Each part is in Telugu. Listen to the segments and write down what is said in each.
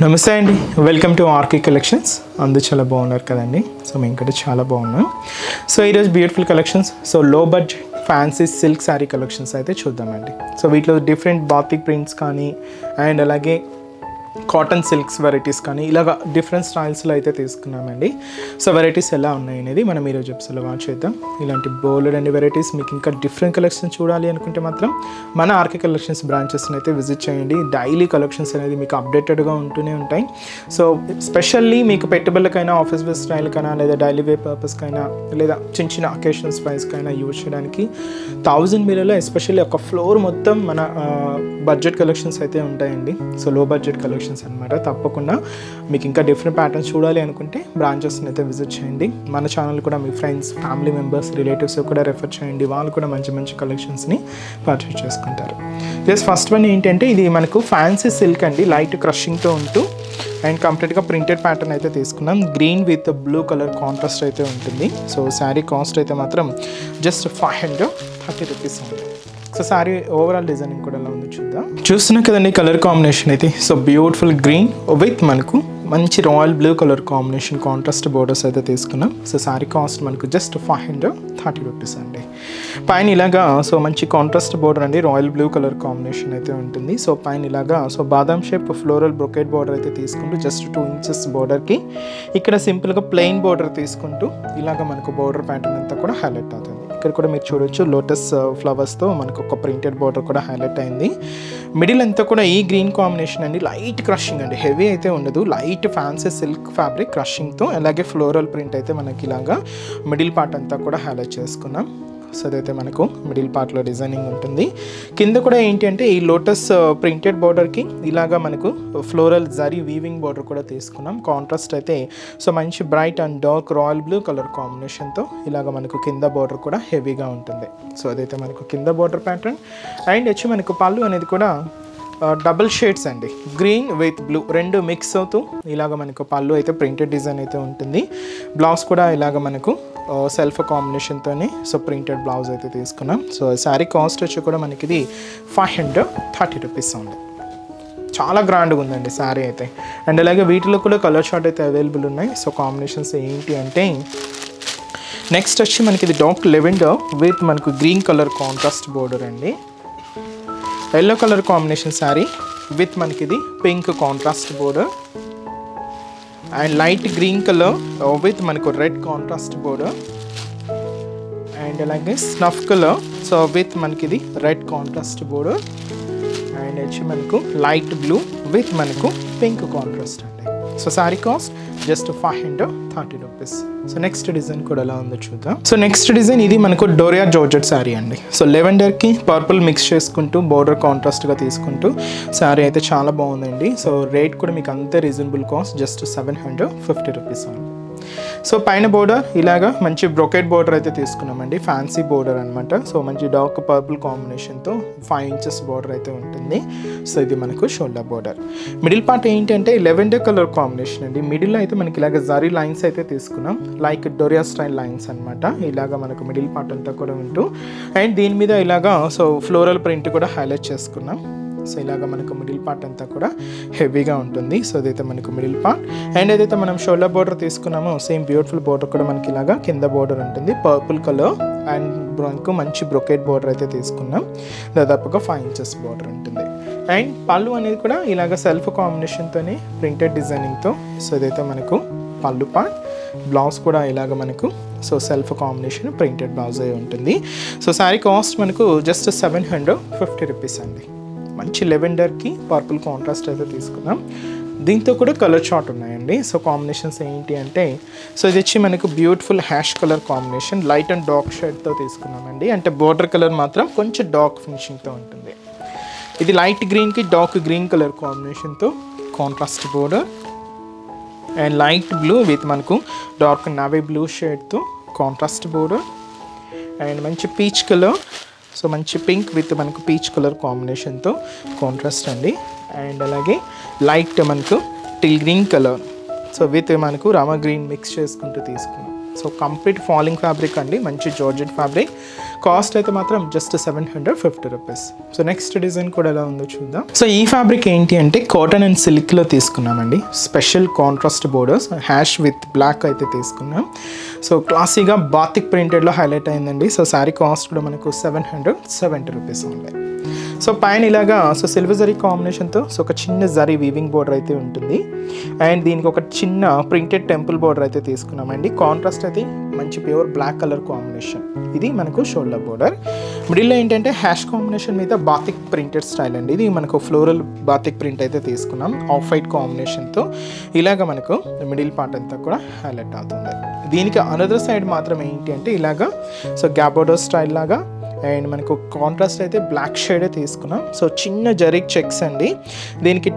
నమస్తే అండి, వెల్కమ్ టు ఆర్కే కలెక్షన్స్. అందరూ చాలా బాగున్నారు కదండి. సో మేము కూడా చాలా బాగున్నాం. సో ఈరోజు బ్యూటిఫుల్ కలెక్షన్స్, సో లో budget fancy silk sari collections అయితే చూద్దామండి. సో వీటిలో డిఫరెంట్ బాతిక్ ప్రింట్స్ కానీ అండ్ అలాగే కాటన్ సిల్క్స్ వెరైటీస్ కానీ ఇలాగ డిఫరెంట్ స్టైల్స్లో అయితే తీసుకున్నామండి. సో వెరైటీస్ ఎలా ఉన్నాయి అనేది మనం ఈరోజు ఎపిసోడ్లో వాచ్ చేద్దాం. ఇలాంటి బోల్డ్ అండ్ వెరైటీస్ మీకు ఇంకా డిఫరెంట్ కలెక్షన్స్ చూడాలి అనుకుంటే మాత్రం మన ఆర్కే కలెక్షన్స్ బ్రాంచెస్ని అయితే విజిట్ చేయండి. డైలీ కలెక్షన్స్ అనేది మీకు అప్డేటెడ్గా ఉంటూనే ఉంటాయి. సో స్పెషల్లీ మీకు పెట్టుబడులకైనా, ఆఫీస్ వేర్ స్టైల్కైనా, లేదా డైలీ వేర్ పర్పస్కైనా, లేదా చిన్న చిన్న అకేషన్స్ ప్రైస్కైనా యూజ్ చేయడానికి 1000 మీలలో ఎస్పెషల్లీ ఒక ఫ్లోర్ మొత్తం మన బడ్జెట్ కలెక్షన్స్ అయితే ఉంటాయండి. సో లో బడ్జెట్ కలెక్షన్స్ అనమాట. తప్పకుండా మీకు ఇంకా డిఫరెంట్ ప్యాటర్న్స్ చూడాలి అనుకుంటే బ్రాంచెస్ని అయితే విజిట్ చేయండి. మన ఛానల్ కూడా మీ ఫ్రెండ్స్, ఫ్యామిలీ మెంబర్స్, రిలేటివ్స్ కూడా రెఫర్ చేయండి. వాళ్ళు కూడా మంచి మంచి కలెక్షన్స్ని పర్చేస్ చేసుకుంటారు. జస్ట్ ఫస్ట్ వన్ ఏంటంటే ఇది మనకు ఫ్యాన్సీ సిల్క్ అండి, లైట్ క్రషింగ్తో ఉంటూ అండ్ కంప్లీట్గా ప్రింటెడ్ ప్యాటర్న్ అయితే తీసుకున్నాం. Green with blue colour contrast అయితే ఉంటుంది. సో శారీ కాస్ట్ అయితే మాత్రం జస్ట్ 530 రూపీస్ ఉంది. సో శారీ ఓవరాల్ డిజైనింగ్ కూడా ఎలా ఉందో చూద్దాం. చూస్తున్నాం కదండి కలర్ కాంబినేషన్ అయితే. సో బ్యూటిఫుల్ గ్రీన్ విత్ మనకు మంచి royal blue colour combination contrast borders అయితే తీసుకున్నాం. సో శారీ కాస్ట్ మనకు జస్ట్ 530 రూపీస్ అండి. పైన ఇలాగా సో మంచి కాంట్రాస్ట్ బోర్డర్ అండి, రాయల్ బ్లూ కలర్ కాంబినేషన్ అయితే ఉంటుంది. సో పైన ఇలాగా సో బాదాం షేప్ ఫ్లోరల్ బ్రొకెట్ బోర్డర్ అయితే తీసుకుంటూ జస్ట్ 2 ఇంచెస్ బోర్డర్కి ఇక్కడ సింపుల్గా ప్లెయిన్ బోర్డర్ తీసుకుంటూ ఇలాగ మనకు బోర్డర్ ప్యాటర్న్ అంతా కూడా హైలైట్ అవుతుంది. ఇక్కడ కూడా మీరు చూడొచ్చు లోటస్ ఫ్లవర్స్తో మనకు ఒక ప్రింటెడ్ బోర్డర్ కూడా హైలైట్ అయింది. మిడిల్ అంతా కూడా ఈ గ్రీన్ కాంబినేషన్ అండి, లైట్ క్రషింగ్ అండి, హెవీ అయితే ఉండదు. లైట్ ఫ్యాన్సీ సిల్క్ ఫ్యాబ్రిక్ క్రషింగ్తో అలాగే ఫ్లోరల్ ప్రింట్ అయితే మనకి ఇలాగా మిడిల్ పార్ట్ అంతా కూడా హైలైట్ చేసుకున్నాం. సో అదైతే మనకు మిడిల్ పార్ట్లో డిజైనింగ్ ఉంటుంది. కింద కూడా ఏంటి అంటే ఈ లోటస్ ప్రింటెడ్ బోర్డర్కి ఇలాగా మనకు ఫ్లోరల్ జరీ వీవింగ్ బోర్డర్ కూడా తీసుకున్నాం. కాంట్రాస్ట్ అయితే సో మంచి bright and dark royal blue colour కాంబినేషన్తో ఇలాగ మనకు కింద బోర్డర్ కూడా హెవీగా ఉంటుంది. సో అదైతే మనకు కింద బోర్డర్ ప్యాటర్న్. అండ్ వచ్చి మనకు పళ్ళు అనేది కూడా డబుల్ షేడ్స్ అండి, గ్రీన్ విత్ బ్లూ రెండు మిక్స్ అవుతూ ఇలాగ మనకు పళ్ళు అయితే ప్రింటెడ్ డిజైన్ అయితే ఉంటుంది. బ్లౌజ్ కూడా ఇలాగ మనకు సెల్ఫ్ కాంబినేషన్తోనే సో ప్రింటెడ్ బ్లౌజ్ అయితే తీసుకున్నాం. సో శారీ కాస్ట్ వచ్చి కూడా మనకి ఇది 530 రూపీస్ ఉంది. చాలా గ్రాండ్గా ఉందండి శారీ అయితే. అండ్ అలాగే వీటిలో కూడా కలర్ షార్ట్ అయితే అవైలబుల్ ఉన్నాయి. సో కాంబినేషన్స్ ఏంటి అంటే నెక్స్ట్ వచ్చి మనకి ఇది డార్క్ లెవెండర్ విత్ మనకు గ్రీన్ కలర్ కాంట్రాస్ట్ బోర్డర్ అండి. Yellow colour combination sari with మనకి ఇది pink contrast border and light green colour with మనకు రెడ్ కాంట్రాస్ట్ బోర్డర్ అండ్ అలాగే స్నఫ్ కలర్ సో విత్ మనకి ఇది రెడ్ కాంట్రాస్ట్ బోర్డర్ అండ్ వచ్చి మనకు లైట్ బ్లూ విత్ మనకు పింక్ కాంట్రాస్ట్ అండి. So sari cost just 530 rupees. So next design కూడా ఎలా ఉందో చూద్దాం. సో నెక్స్ట్ డిజైన్ ఇది మనకు డోరియా జార్జెట్ శారీ అండి. సో లెవెండర్కి పర్పుల్ మిక్స్ చేసుకుంటూ బోర్డర్ కాంట్రాస్ట్గా తీసుకుంటూ శారీ అయితే చాలా బాగుందండి. సో రేట్ కూడా మీకు అంతే రీజనబుల్ కాస్ట్, జస్ట్ 750 రూపీస్ ఉంది. సో పైన బోర్డర్ ఇలాగా మంచి బ్రొకెట్ బోర్డర్ అయితే తీసుకున్నామండి, ఫ్యాన్సీ బోర్డర్ అనమాట. సో మంచి డార్క్ పర్పుల్ కాంబినేషన్తో 5 ఇంచెస్ బోర్డర్ అయితే ఉంటుంది. సో ఇది మనకు షోల్డర్ బోర్డర్. మిడిల్ పార్ట్ ఏంటంటే లెవెండర్ కలర్ కాంబినేషన్ అండి. మిడిల్లో అయితే మనకి ఇలాగ జరీ లైన్స్ అయితే తీసుకున్నాం, లైక్ డోరియా స్టైల్ లైన్స్ అనమాట. ఇలాగ మనకు మిడిల్ పార్ట్ అంతా కూడా ఉంటూ అండ్ దీని మీద ఇలాగా సో ఫ్లోరల్ ప్రింట్ కూడా హైలైట్ చేసుకున్నాం. సో ఇలాగ మనకు మిడిల్ పార్ట్ అంతా కూడా హెవీగా ఉంటుంది. సో అదైతే మనకు మిడిల్ పార్ట్. అండ్ ఏదైతే మనం షోల్డర్ బోర్డర్ తీసుకున్నామో సేమ్ బ్యూటిఫుల్ బోర్డర్ కూడా మనకి ఇలాగా కింద బోర్డర్ ఉంటుంది, పర్పుల్ కలర్ అండ్ మనకు మంచి బ్రొకెట్ బోర్డర్ అయితే తీసుకున్నాం. దాదాపుగా 5 ఇంచెస్ బోర్డర్ ఉంటుంది. అండ్ పళ్ళు అనేది కూడా ఇలాగ సెల్ఫ్ కాంబినేషన్తోనే ప్రింటెడ్ డిజైనింగ్తో. సో ఇదైతే మనకు పళ్ళు పార్ట్. బ్లౌజ్ కూడా ఇలాగ మనకు so self combination printed blouse అయి ఉంటుంది. సో శారీ కాస్ట్ మనకు జస్ట్ 750 రూపీస్ అండి. మంచి లెవెండర్కి పర్పుల్ కాంట్రాస్ట్ అయితే తీసుకున్నాం. దీంతో కూడా కలర్ చార్ట్ ఉన్నాయండి. సో కాంబినేషన్స్ ఏంటి అంటే సో ఇది వచ్చి మనకు beautiful hash colour combination, light and dark షేడ్తో తీసుకున్నామండి. అంటే బోర్డర్ కలర్ మాత్రం కొంచెం డార్క్ ఫినిషింగ్తో ఉంటుంది. ఇది లైట్ గ్రీన్కి డార్క్ గ్రీన్ కలర్ కాంబినేషన్తో contrast border and light blue with మనకు డార్క్ నావీ బ్లూ షేడ్తో కాంట్రాస్ట్ బోర్డర్ అండ్ మంచి పీచ్ కలర్ సో మంచి పింక్ విత్ మనకు పీచ్ కలర్ కాంబినేషన్తో కాంట్రాస్ట్ అండి. అండ్ అలాగే లైట్ మనకు teal green colour so with మనకు రామా గ్రీన్ మిక్స్ చేసుకుంటూ తీసుకున్నాం. సో కంప్లీట్ ఫాలింగ్ ఫ్యాబ్రిక్ అండి, మంచి జార్జెట్ ఫ్యాబ్రిక్, కాస్ట్ అయితే మాత్రం just 750 rupees. So next design కూడా ఎలా ఉందో చూద్దాం. సో ఈ ఫ్యాబ్రిక్ ఏంటి అంటే కాటన్ అండ్ సిల్క్లో తీసుకున్నామండి. Special contrast borders hash with black అయితే తీసుకున్నాం. సో క్లాసీగా బాతిక్ ప్రింటెడ్లో హైలైట్ అయిందండి. సో శారీ కాస్ట్ కూడా మనకు 770 రూపీస్ ఉంది. సో పైన ఇలాగా సో సిల్వర్ జరీ కాంబినేషన్తో సో ఒక చిన్న జరీ వీవింగ్ బోర్డర్ అయితే ఉంటుంది. అండ్ దీనికి ఒక చిన్న ప్రింటెడ్ టెంపుల్ బోర్డర్ అయితే తీసుకున్నామండి. కాంట్రాస్ట్ అయితే మంచి ప్యూర్ బ్లాక్ కలర్ కాంబినేషన్. ఇది మనకు షోల్డర్ బోర్డర్. మిడిల్లో ఏంటంటే హ్యాష్ కాంబినేషన్ మీద బాతిక్ ప్రింటెడ్ స్టైల్ అండి. ఇది మనకు ఫ్లోరల్ బాతిక్ ప్రింట్ అయితే తీసుకున్నాం. ఆఫ్ వైట్ కాంబినేషన్తో ఇలాగ మనకు మిడిల్ పార్ట్ అంతా కూడా హైలైట్ అవుతుంది. దీనికి అనదర్ సైడ్ మాత్రం ఏంటి అంటే ఇలాగా సో గ్యాప్ బోర్డర్ స్టైల్ లాగా అండ్ మనకు కాంట్రాస్ట్ అయితే బ్లాక్ షేడే తీసుకున్నాం. సో చిన్న జరీ చెక్స్ అండి. దీనికి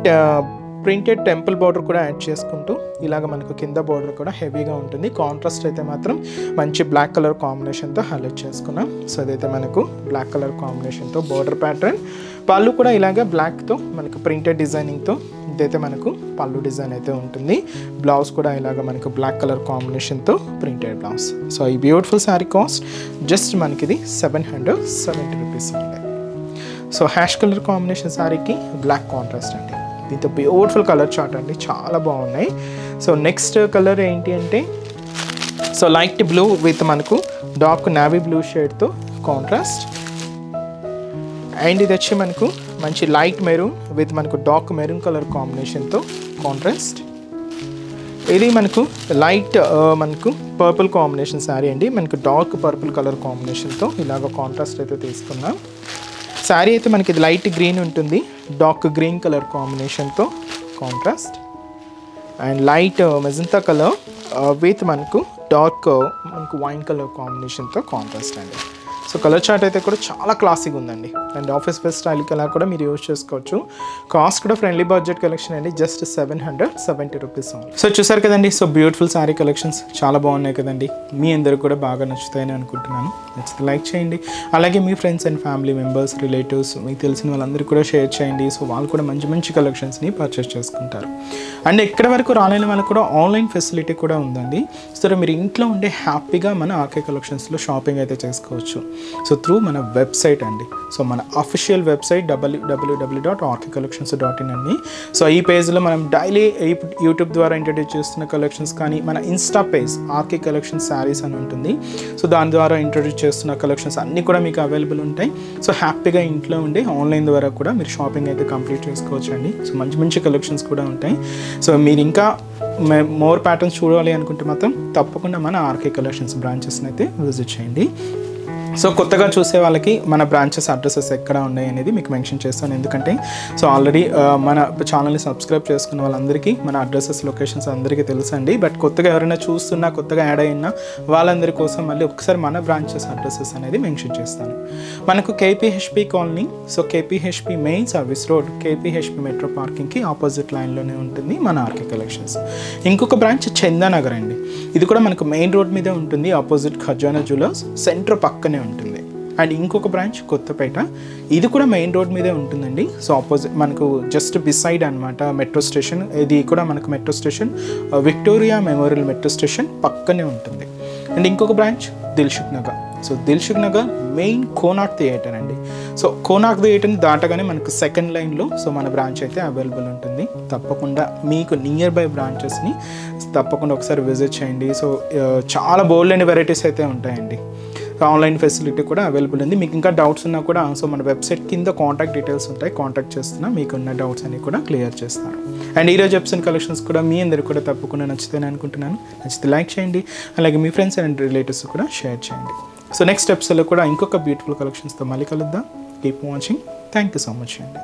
ప్రింటెడ్ టెంపుల్ బార్డర్ కూడా యాడ్ చేసుకుంటూ ఇలాగ మనకు కింద బార్డర్ కూడా హెవీగా ఉంటుంది. కాంట్రాస్ట్ అయితే మాత్రం మంచి బ్లాక్ కలర్ కాంబినేషన్తో హైలైట్ చేసుకున్నాం. సో ఇదైతే మనకు బ్లాక్ కలర్ కాంబినేషన్తో బార్డర్ ప్యాటర్న్. పళ్ళు కూడా ఇలాగ బ్లాక్తో మనకు ప్రింటెడ్ డిజైనింగ్తో ఇదైతే మనకు పళ్ళు డిజైన్ అయితే ఉంటుంది. బ్లౌజ్ కూడా ఇలాగ మనకు బ్లాక్ కలర్ కాంబినేషన్తో ప్రింటెడ్ బ్లౌజ్. సో ఈ బ్యూటిఫుల్ శారీ కాస్ట్ జస్ట్ మనకి ఇది 770 రూపీస్ ఉంది. సో హ్యాష్ కలర్ కాంబినేషన్ శారీకి బ్లాక్ కాంట్రాస్ట్ అండి. దీంతో బ్యూటిఫుల్ కలర్ చార్ట్ అండి, చాలా బాగున్నాయి. సో నెక్స్ట్ కలర్ ఏంటి అంటే సో లైట్ బ్లూ విత్ మనకు డార్క్ నావీ బ్లూ షేడ్తో కాంట్రాస్ట్. అండ్ ఇది వచ్చి మనకు మంచి లైట్ మెరూన్ విత్ మనకు డార్క్ మెరూన్ కలర్ కాంబినేషన్తో కాంట్రాస్ట్. ఇది మనకు లైట్ మనకు పర్పుల్ కాంబినేషన్ శారీ అండి. మనకు డార్క్ పర్పుల్ కలర్ కాంబినేషన్తో ఇలాగ కాంట్రాస్ట్ అయితే తీసుకున్నాం. శారీ అయితే మనకి ఇది లైట్ గ్రీన్ ఉంటుంది, డార్క్ గ్రీన్ కలర్ కాంబినేషన్తో contrast. And light magenta colour with మనకు డార్క్ మనకు వైన్ కలర్ కాంబినేషన్తో కాంట్రాస్ట్ అండి. సో కలర్ చార్ట్ అయితే కూడా చాలా క్లాసిక్ ఉందండి. అండ్ ఆఫీస్ వేర్ స్టైల్కి అలా కూడా మీరు యూజ్ చేసుకోవచ్చు. కాస్ట్ కూడా ఫ్రెండ్లీ బడ్జెట్ కలెక్షన్ అండి, జస్ట్ 770 రూపీస్. సో చూసారు కదండి. సో బ్యూటిఫుల్ శారీ కలెక్షన్స్ చాలా బాగున్నాయి కదండి. మీ అందరూ కూడా బాగా నచ్చుతాయని అనుకుంటున్నాను. నచ్చితే లైక్ చేయండి. అలాగే మీ friends and family members, relatives, మీకు తెలిసిన వాళ్ళందరూ కూడా షేర్ చేయండి. సో వాళ్ళు కూడా మంచి మంచి కలెక్షన్స్ని పర్చేస్ చేసుకుంటారు. అండ్ ఎక్కడి వరకు రాలేని వాళ్ళకి కూడా ఆన్లైన్ ఫెసిలిటీ కూడా ఉందండి. సో మీరు ఇంట్లో ఉండే హ్యాపీగా మన ఆర్కే కలెక్షన్స్లో షాపింగ్ అయితే చేసుకోవచ్చు. సో త్రూ మన వెబ్సైట్ అండి. సో మన అఫీషియల్ వెబ్సైట్ www.rkcollections.in అండి. సో ఈ పేజ్లో మనం డైలీ యూట్యూబ్ ద్వారా ఇంట్రడ్యూస్ చేస్తున్న కలెక్షన్స్ కానీ మన insta page RK collection sarees అని ఉంటుంది. సో దాని ద్వారా ఇంట్రడ్యూస్ చేస్తున్న కలెక్షన్స్ అన్నీ కూడా మీకు అవైలబుల్ ఉంటాయి. సో హ్యాపీగా ఇంట్లో ఉండి ఆన్లైన్ ద్వారా కూడా మీరు షాపింగ్ అయితే కంప్లీట్ చేసుకోవచ్చు అండి. సో మంచి మంచి కలెక్షన్స్ కూడా ఉంటాయి. సో మీరు ఇంకా మోర్ ప్యాటర్న్స్ చూడాలి అనుకుంటే మాత్రం తప్పకుండా మన ఆర్కే కలెక్షన్స్ బ్రాంచెస్ని అయితే విజిట్ చేయండి. సో కొత్తగా చూసే వాళ్ళకి మన బ్రాంచెస్ అడ్రసెస్ ఎక్కడ ఉన్నాయి అనేది మీకు మెన్షన్ చేస్తాను. ఎందుకంటే సో ఆల్రెడీ మన ఛానల్ని సబ్స్క్రైబ్ చేసుకున్న వాళ్ళందరికీ మన అడ్రసెస్ లొకేషన్స్ అందరికీ తెలుసండి. బట్ కొత్తగా ఎవరైనా చూస్తున్నా, కొత్తగా యాడ్ అయినా వాళ్ళందరి కోసం మళ్ళీ ఒకసారి మన బ్రాంచెస్ అడ్రసెస్ అనేది మెన్షన్ చేస్తాను. మనకు KPHB colony, so KPHB main service road, KPHB metro పార్కింగ్కి ఆపోజిట్ లైన్లోనే ఉంటుంది మన ఆర్కే కలెక్షన్స్. ఇంకొక బ్రాంచ్ చందానగర్ అండి. ఇది కూడా మనకు మెయిన్ రోడ్ మీదే ఉంటుంది, ఆపోజిట్ ఖజానా జ్యువెలర్స్ సెంటర్ పక్కనే ఉంటుంది. అండ్ ఇంకొక బ్రాంచ్ కొత్తపేట, ఇది కూడా మెయిన్ రోడ్ మీదే ఉంటుందండి. సో ఆపోజిట్ మనకు జస్ట్ బిసైడ్ అనమాట మెట్రో స్టేషన్. ఇది కూడా మనకు metro station Victoria memorial metro station పక్కనే ఉంటుంది. అండ్ ఇంకొక branch Dilsukh Nagar. So Dilsukh Nagar main Konark theatre అండి. సో కోనార్క్ థియేటర్ని దాటగానే మనకు సెకండ్ లైన్లో సో మన బ్రాంచ్ అయితే అవైలబుల్ ఉంటుంది. తప్పకుండా మీకు నియర్ బై బ్రాంచెస్ని తప్పకుండా ఒకసారి విజిట్ చేయండి. సో చాలా బోల్డ్ అండ్ వెరైటీస్ అయితే ఉంటాయండి. ఆన్లైన్ ఫెసిలిటీ కూడా అవైలబుల్ ఉంది. మీకు ఇంకా డౌట్స్ ఉన్నా కూడా సో మన వెబ్సైట్ కింద కాంటాక్ట్ డీటెయిల్స్ ఉంటాయి, కాంటాక్ట్ చేస్తున్నా మీకున్న డౌట్స్ అన్ని కూడా క్లియర్ చేస్తాను. అండ్ ఈరోజు ఎపిసోడ్ కలెక్షన్స్ కూడా మీ అందరికీ కూడా తప్పకుండా నచ్చుతాయని అనుకుంటున్నాను. నచ్చితే లైక్ చేయండి. అలాగే మీ ఫ్రెండ్స్ అండ్ రిలేటివ్స్ కూడా షేర్ చేయండి. సో నెక్స్ట్ ఎపిసోడ్లో కూడా ఇంకొక బ్యూటిఫుల్ కలెక్షన్స్తో మళ్ళీ కలుద్దాం. Keep watching. Thank you so much అండి.